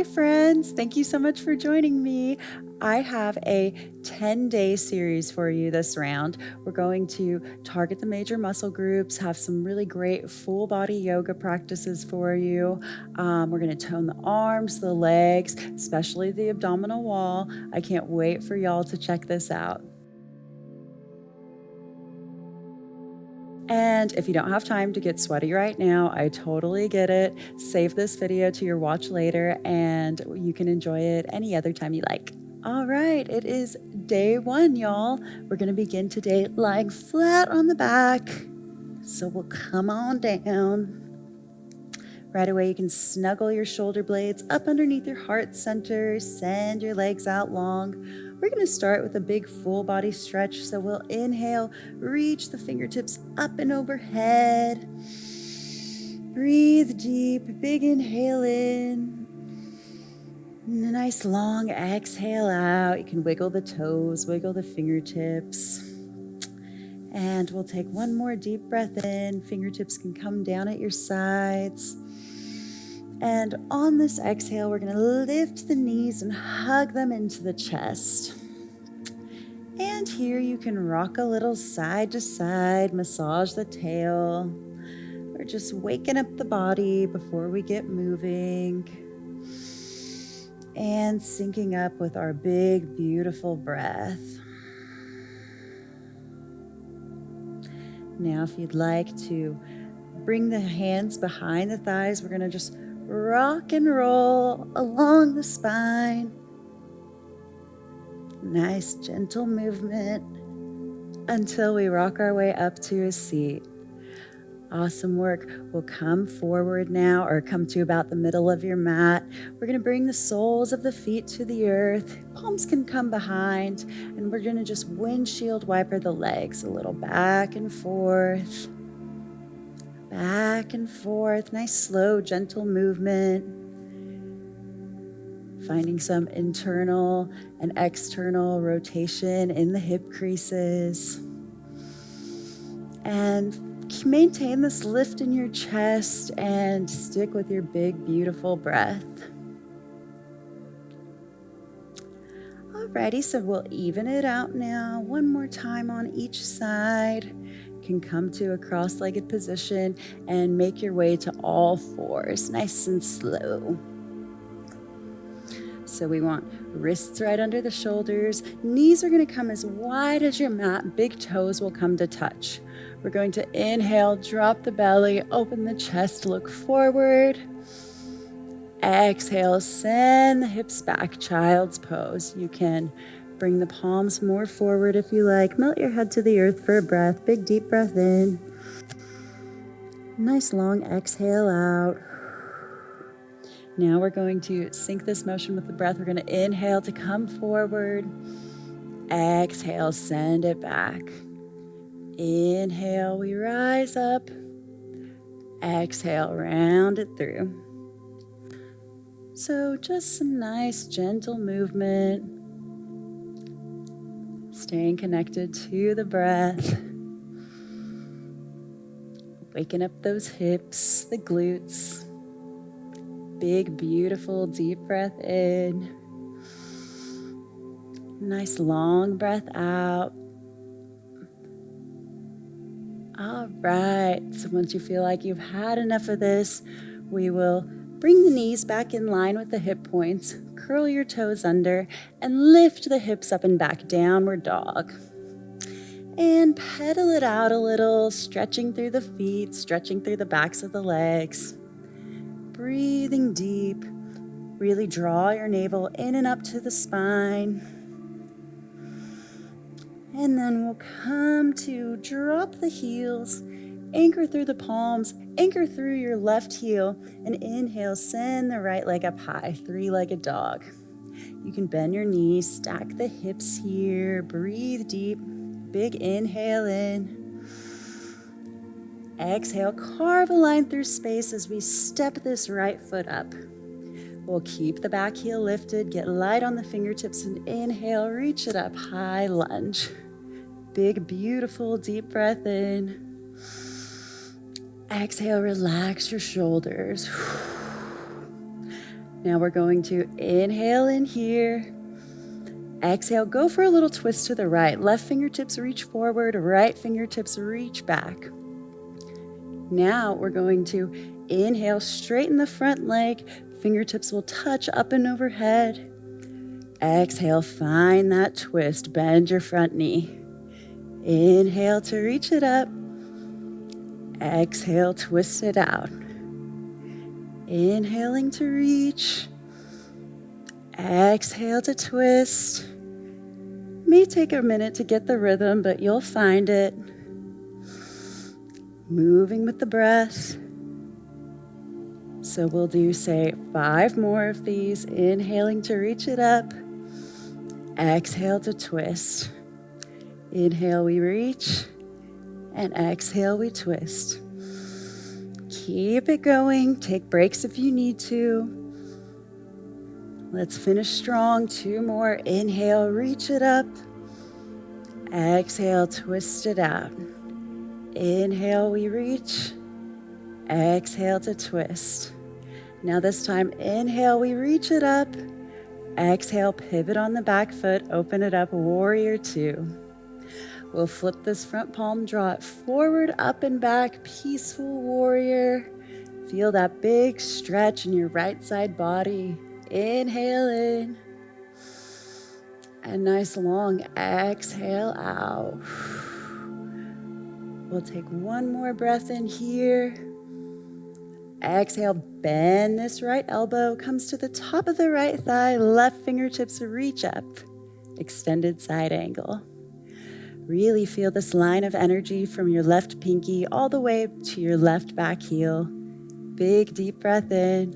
friends. Thank you so much for joining me. I have a 10-day series for you this round. We're going to target the major muscle groups, have some really great full body yoga practices for you. We're going to tone the arms, the legs, especially the abdominal wall. I can't wait for y'all to check this out. And if you don't have time to get sweaty right now, I totally get it. Save this video to your watch later and you can enjoy it any other time you like. All right, it is day 1, y'all. We're gonna begin today lying flat on the back. So we'll come on down. Right away, you can snuggle your shoulder blades up underneath your heart center, send your legs out long. We're gonna start with a big full body stretch. So we'll inhale, reach the fingertips up and overhead. Breathe deep, big inhale in. And a nice long exhale out. You can wiggle the toes, wiggle the fingertips. And we'll take one more deep breath in. Fingertips can come down at your sides. And on this exhale, we're gonna lift the knees and hug them into the chest. And here you can rock a little side to side, massage the tail. We're just waking up the body before we get moving. And syncing up with our big, beautiful breath. Now, if you'd like to bring the hands behind the thighs, we're gonna just rock and roll along the spine. Nice, gentle movement until we rock our way up to a seat. Awesome work. We'll come forward now or come to about the middle of your mat. We're going to bring the soles of the feet to the earth. Palms can come behind, and we're going to just windshield wiper the legs a little back and forth. Back and forth. Nice, slow, gentle movement. Finding some internal and external rotation in the hip creases. And maintain this lift in your chest and stick with your big, beautiful breath. Alrighty, so we'll even it out now. One more time on each side. You can come to a cross-legged position and make your way to all fours, nice and slow. So we want wrists right under the shoulders. Knees are going to come as wide as your mat. Big toes will come to touch. We're going to inhale, drop the belly, open the chest, look forward. Exhale, send the hips back, child's pose. You can bring the palms more forward if you like. Melt your head to the earth for a breath. Big deep breath in. Nice long exhale out. Now we're going to sync this motion with the breath. We're going to inhale to come forward. Exhale, send it back. Inhale, we rise up. Exhale, round it through. So just some nice gentle movement. Staying connected to the breath. Waking up those hips, the glutes. Big, beautiful, deep breath in. Nice long breath out. All right, so once you feel like you've had enough of this, we will bring the knees back in line with the hip points, curl your toes under, and lift the hips up and back, downward dog. And pedal it out a little, stretching through the feet, stretching through the backs of the legs. Breathing deep, really draw your navel in and up to the spine. And then we'll come to drop the heels, anchor through the palms, anchor through your left heel, and inhale, send the right leg up high, three-legged dog. You can bend your knees, stack the hips here, breathe deep, big inhale in. Exhale, carve a line through space as we step this right foot up. We'll keep the back heel lifted, get light on the fingertips, and inhale, reach it up, high lunge. Big, beautiful, deep breath in. Exhale, relax your shoulders. Now we're going to inhale in here. Exhale, go for a little twist to the right. Left fingertips reach forward, right fingertips reach back. Now we're going to inhale, straighten the front leg. Fingertips will touch up and overhead. Exhale, find that twist. Bend your front knee. Inhale to reach it up. Exhale, twist it out. Inhaling to reach. Exhale to twist. May take a minute to get the rhythm, but you'll find it. Moving with the breath. So we'll do, say, 5 more of these. Inhaling to reach it up. Exhale to twist. Inhale, we reach. And exhale, we twist. Keep it going. Take breaks if you need to. Let's finish strong. 2 more. Inhale, reach it up. Exhale, twist it out. Inhale, we reach. Exhale to twist. Now this time, inhale, we reach it up. Exhale, pivot on the back foot, open it up, warrior 2. We'll flip this front palm, draw it forward, up and back, peaceful warrior. Feel that big stretch in your right side body. Inhale in. And nice long exhale out. We'll take 1 more breath in here. Exhale, bend this right elbow, comes to the top of the right thigh, left fingertips reach up, extended side angle. Really feel this line of energy from your left pinky all the way to your left back heel. Big deep breath in.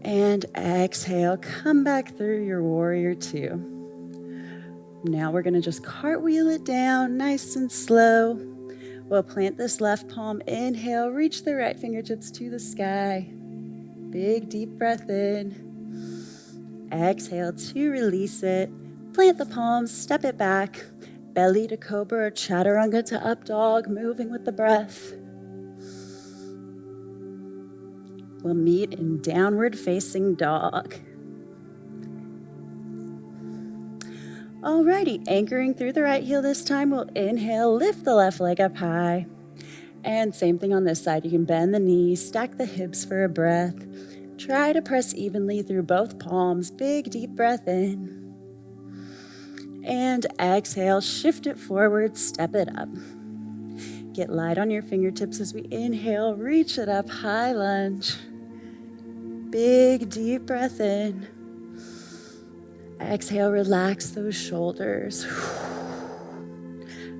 And exhale, come back through your warrior 2. Now we're gonna just cartwheel it down, nice and slow. We'll plant this left palm, inhale, reach the right fingertips to the sky. Big deep breath in. Exhale to release it. Plant the palms, step it back. Belly to cobra or chaturanga to up dog, moving with the breath. We'll meet in downward facing dog. Alrighty, anchoring through the right heel this time, we'll inhale, lift the left leg up high. And same thing on this side, you can bend the knees, stack the hips for a breath. Try to press evenly through both palms, big deep breath in. And exhale, shift it forward, step it up. Get light on your fingertips as we inhale, reach it up, high lunge. Big deep breath in. Exhale, relax those shoulders.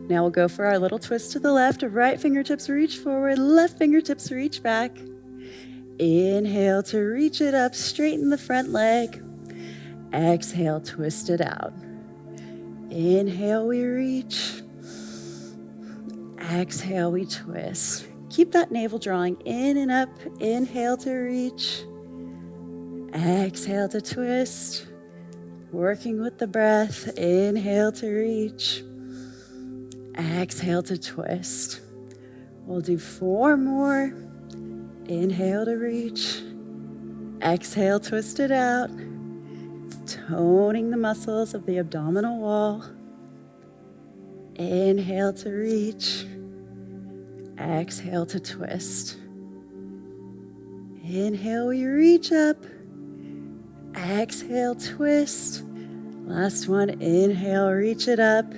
Now we'll go for our little twist to the left. Right fingertips reach forward, left fingertips reach back. Inhale to reach it up, straighten the front leg. Exhale, twist it out. Inhale, we reach. Exhale, we twist. Keep that navel drawing in and up. Inhale to reach. Exhale to twist. Working with the breath. Inhale to reach. Exhale to twist. We'll do 4 more. Inhale to reach. Exhale, twist it out. Toning the muscles of the abdominal wall. Inhale to reach. Exhale to twist. Inhale, we reach up. Exhale, twist. Last one, inhale, reach it up.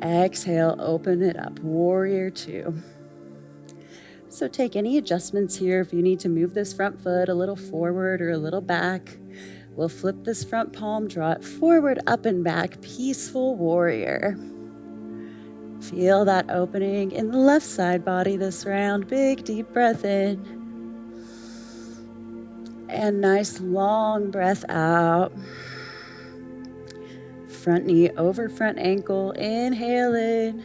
Exhale, open it up, warrior 2. So take any adjustments here if you need to move this front foot a little forward or a little back. We'll flip this front palm, draw it forward, up and back, peaceful warrior. Feel that opening in the left side body this round. Big deep breath in. And nice long breath out. Front knee over front ankle. Inhale in.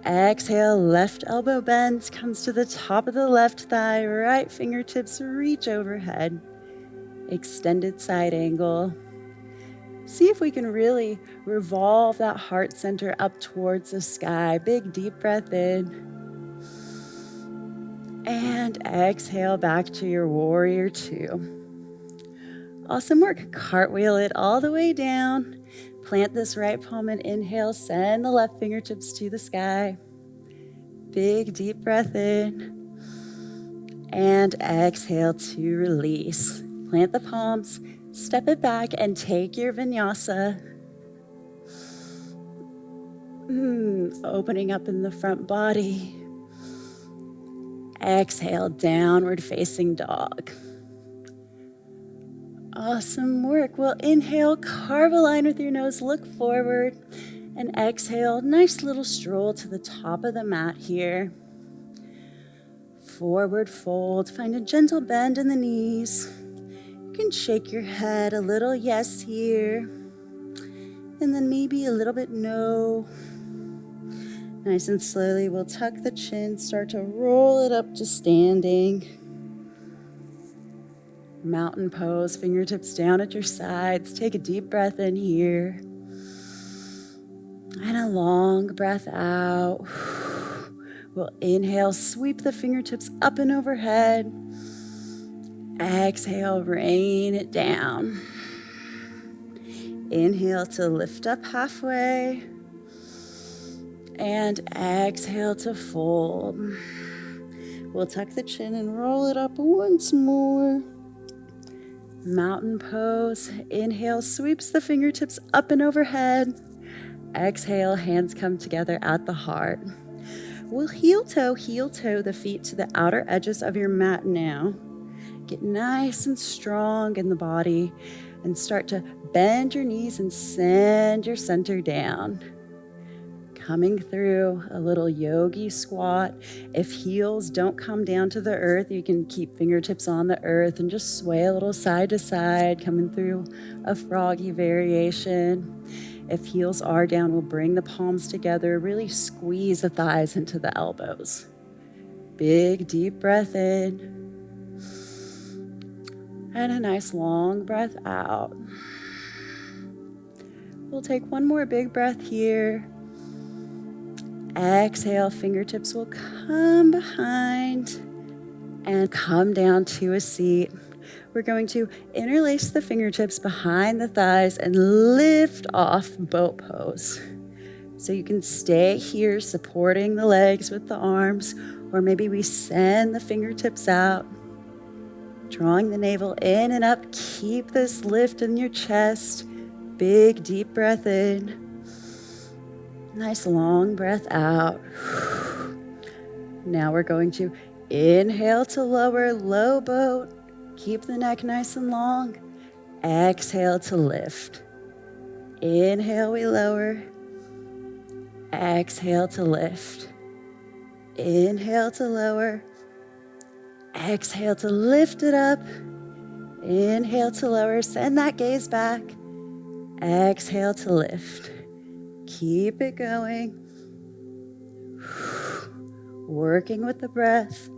Exhale, left elbow bends, comes to the top of the left thigh. Right fingertips reach overhead. Extended side angle. See if we can really revolve that heart center up towards the sky. Big deep breath in. And exhale back to your warrior two. Awesome work. Cartwheel it all the way down. Plant this right palm and inhale. Send the left fingertips to the sky. Big deep breath in. And exhale to release. Plant the palms, step it back, and take your vinyasa. Opening up in the front body. Exhale, downward facing dog. Awesome work. Well, inhale, carve a line with your nose, look forward, and exhale, nice little stroll to the top of the mat here. Forward fold, find a gentle bend in the knees. You can shake your head a little yes here, and then maybe a little bit no. Nice and slowly, we'll tuck the chin, start to roll it up to standing. Mountain pose, fingertips down at your sides. Take a deep breath in here. And a long breath out. We'll inhale, sweep the fingertips up and overhead. Exhale, rain it down. Inhale to lift up halfway. And exhale to fold. We'll tuck the chin and roll it up once more. Mountain pose. Inhale, sweeps the fingertips up and overhead. Exhale, hands come together at the heart. We'll heel toe the feet to the outer edges of your mat now. Get nice and strong in the body and start to bend your knees and send your center down. Coming through a little yogi squat. If heels don't come down to the earth, you can keep fingertips on the earth and just sway a little side to side, coming through a froggy variation. If heels are down, we'll bring the palms together, really squeeze the thighs into the elbows. Big deep breath in. And a nice long breath out. We'll take one more big breath here. Exhale, fingertips will come behind and come down to a seat. We're going to interlace the fingertips behind the thighs and lift off boat pose. So you can stay here supporting the legs with the arms, or maybe we send the fingertips out, drawing the navel in and up. Keep this lift in your chest. Big deep breath in. Nice long breath out. Now we're going to inhale to lower, low boat. Keep the neck nice and long. Exhale to lift. Inhale, we lower. Exhale to lift. Inhale to lower. Exhale to lift it up. Inhale to lower. Send that gaze back. Exhale to lift. Keep it going. Working with the breath.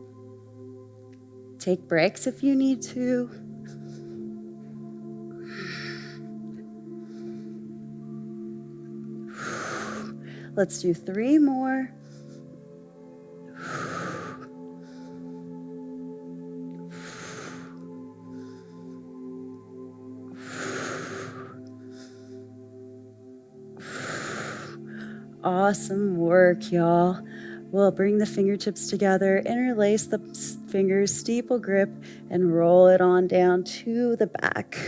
Take breaks if you need to. Let's do 3 more. Awesome work, y'all. We'll bring the fingertips together, interlace the fingers, steeple grip, and roll it on down to the back.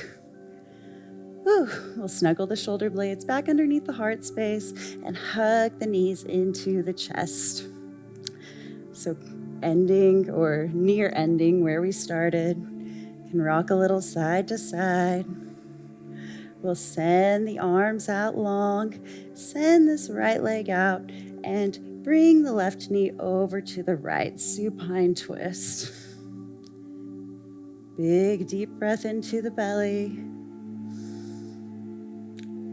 We'll snuggle the shoulder blades back underneath the heart space and hug the knees into the chest. So ending or near ending where we started. Can rock a little side to side. We'll send the arms out long, send this right leg out, and bring the left knee over to the right, supine twist. Big deep breath into the belly.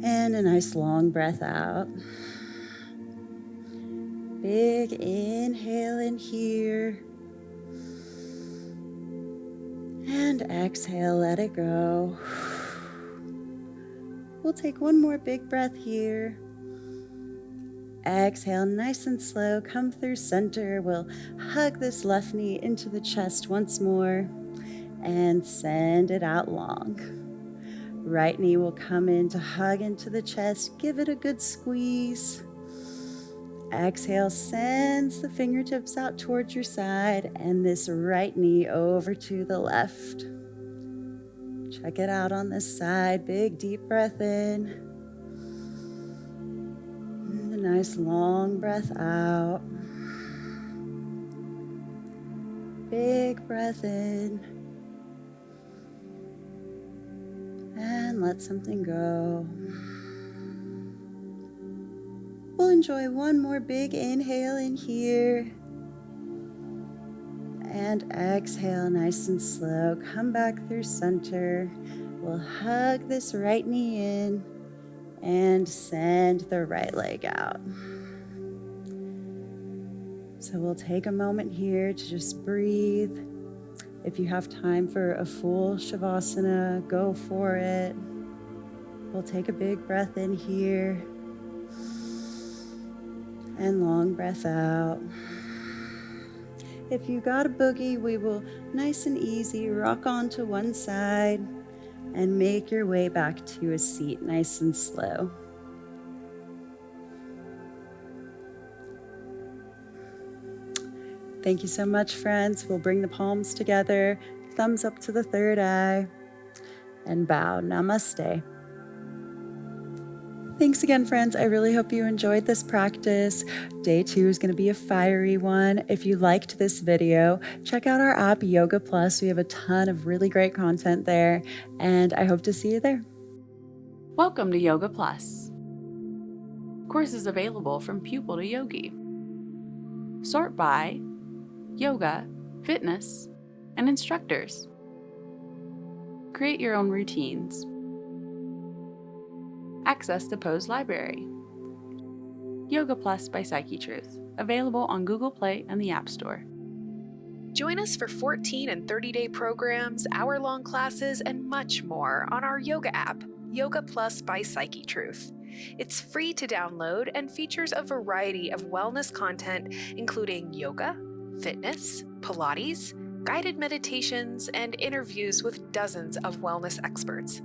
And a nice long breath out. Big inhale in here. And exhale, let it go. We'll take one more big breath here. Exhale, nice and slow, come through center. We'll hug this left knee into the chest once more and send it out long. Right knee will come in to hug into the chest. Give it a good squeeze. Exhale, sends the fingertips out towards your side and this right knee over to the left. Check it out on this side. Big deep breath in. And a nice long breath out. Big breath in. And let something go. We'll enjoy one more big inhale in here. And exhale nice and slow. Come back through center. We'll hug this right knee in and send the right leg out. So we'll take a moment here to just breathe. If you have time for a full Shavasana, go for it. We'll take a big breath in here and long breath out. If you got a boogie, we will nice and easy rock onto one side and make your way back to a seat nice and slow. Thank you so much, friends. We'll bring the palms together, thumbs up to the third eye, and bow. Namaste. Thanks again, friends. I really hope you enjoyed this practice. Day 2 is going to be a fiery one. If you liked this video, check out our app, Yoga Plus. We have a ton of really great content there, and I hope to see you there. Welcome to Yoga Plus. Courses available from pupil to yogi. Sort by yoga, fitness, and instructors. Create your own routines. Access the Pose Library. Yoga Plus by Psyche Truth, available on Google Play and the App Store. Join us for 14 and 30-day programs, hour-long classes, and much more on our yoga app, Yoga Plus by Psyche Truth. It's free to download and features a variety of wellness content, including yoga, fitness, Pilates, guided meditations, and interviews with dozens of wellness experts.